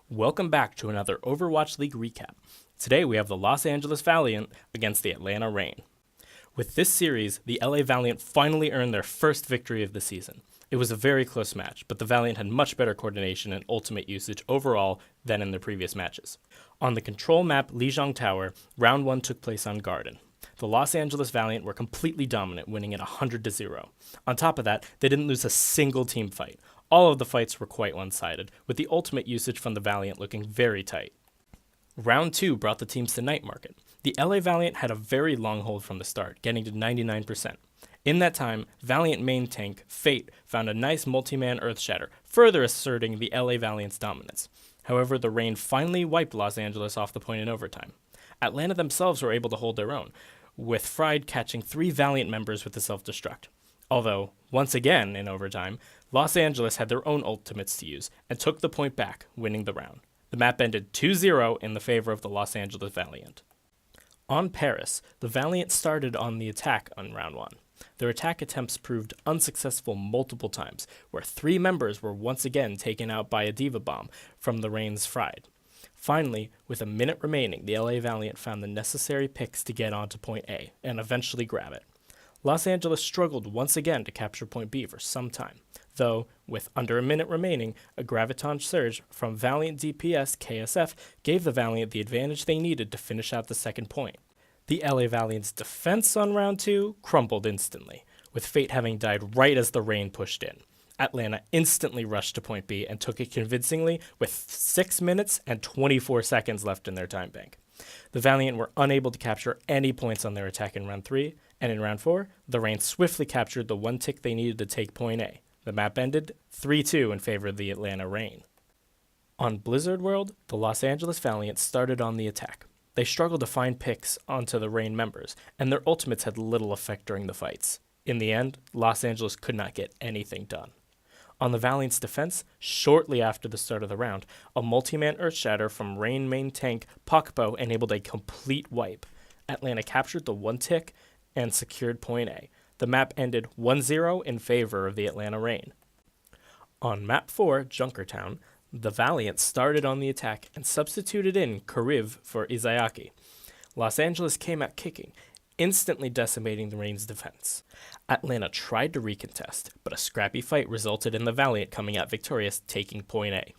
Welcome back to another Overwatch League recap. Today we have the Los Angeles Valiant against the Atlanta Reign. With this series, the LA Valiant finally earned their first victory of the season. It was a very close match, but the Valiant had much better coordination and ultimate usage overall than in their previous matches. On the control map Lijiang Tower, round 1 took place on Garden. The Los Angeles Valiant were completely dominant, winning it 100-0. On top of that, they didn't lose a single team fight. All of the fights were quite one-sided, with the ultimate usage from the Valiant looking very tight. Round 2 brought the teams to Night Market. The LA Valiant had a very long hold from the start, getting to 99%. In that time, Valiant main tank, Fate, found a nice multi-man Earthshatter, further asserting the LA Valiant's dominance. However, the Reign finally wiped Los Angeles off the point in overtime. Atlanta themselves were able to hold their own, with Fried catching 3 Valiant members with the self-destruct. Although, once again in overtime, Los Angeles had their own ultimates to use and took the point back, winning the round. The map ended 2-0 in the favor of the Los Angeles Valiant. On Paris, the Valiant started on the attack on round 1. Their attack attempts proved unsuccessful multiple times, where 3 members were once again taken out by a Diva Bomb from the Reign's Fried. Finally, with a minute remaining, the LA Valiant found the necessary picks to get onto point A and eventually grab it. Los Angeles struggled once again to capture point B for some time, though, with under a minute remaining, a Graviton Surge from Valiant DPS KSF gave the Valiant the advantage they needed to finish out the second point. The LA Valiant's defense on round 2 crumbled instantly, with Fate having died right as the Reign pushed in. Atlanta instantly rushed to point B and took it convincingly with 6 minutes and 24 seconds left in their time bank. The Valiant were unable to capture any points on their attack in round 3, and in round 4, the Reign swiftly captured the one tick they needed to take point A. The map ended 3-2 in favor of the Atlanta Reign. On Blizzard World, the Los Angeles Valiant started on the attack. They struggled to find picks onto the Reign members, and their ultimates had little effect during the fights. In the end, Los Angeles could not get anything done. On the Valiant's defense, shortly after the start of the round, a multi-man Earthshatter from Reign main tank Pakpo enabled a complete wipe. Atlanta captured the one tick and secured point A. The map ended 1-0 in favor of the Atlanta Reign. On map 4, Junkertown, the Valiant started on the attack and substituted in Kariv for Izayaki. Los Angeles came out kicking, instantly decimating the Reign's defense. Atlanta tried to recontest, but a scrappy fight resulted in the Valiant coming out victorious, taking point A.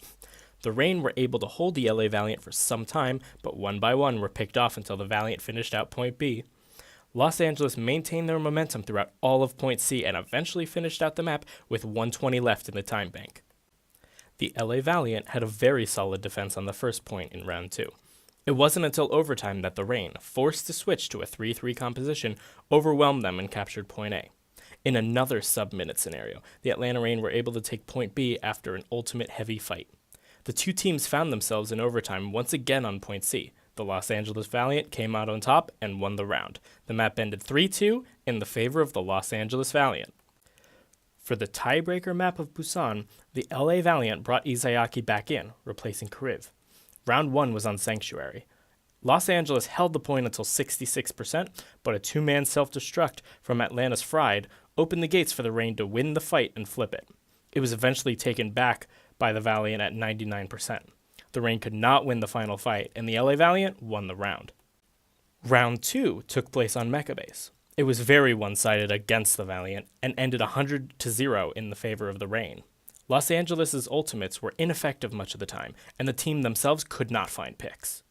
The Reign were able to hold the LA Valiant for some time, but one by one were picked off until the Valiant finished out point B. Los Angeles maintained their momentum throughout all of point C and eventually finished out the map with 120 left in the time bank. The LA Valiant had a very solid defense on the first point in round 2. It wasn't until overtime that the Reign, forced to switch to a 3-3 composition, overwhelmed them and captured point A. In another sub-minute scenario, the Atlanta Reign were able to take point B after an ultimate heavy fight. The two teams found themselves in overtime once again on point C. The Los Angeles Valiant came out on top and won the round. The map ended 3-2 in the favor of the Los Angeles Valiant. For the tiebreaker map of Busan, the LA Valiant brought Izayaki back in, replacing Kariv. Round 1 was on Sanctuary. Los Angeles held the point until 66%, but a 2-man self-destruct from Atlanta's Fried opened the gates for the Reign to win the fight and flip it. It was eventually taken back by the Valiant at 99%. The Reign could not win the final fight, and the LA Valiant won the round. Round 2 took place on Mechabase. It was very one-sided against the Valiant, and ended 100-0 in the favor of the Reign. Los Angeles' ultimates were ineffective much of the time, and the team themselves could not find picks.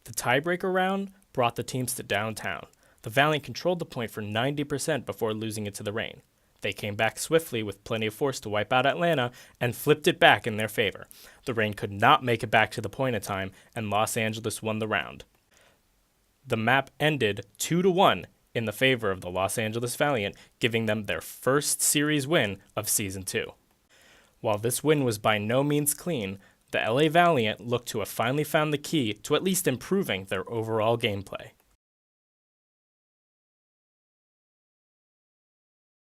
The tiebreaker round brought the teams to downtown. The Valiant controlled the point for 90% before losing it to the Reign. They came back swiftly with plenty of force to wipe out Atlanta and flipped it back in their favor. The Reign could not make it back to the point in time, and Los Angeles won the round. The map ended 2-1 in the favor of the Los Angeles Valiant, giving them their first series win of Season 2. While this win was by no means clean, the LA Valiant looked to have finally found the key to at least improving their overall gameplay.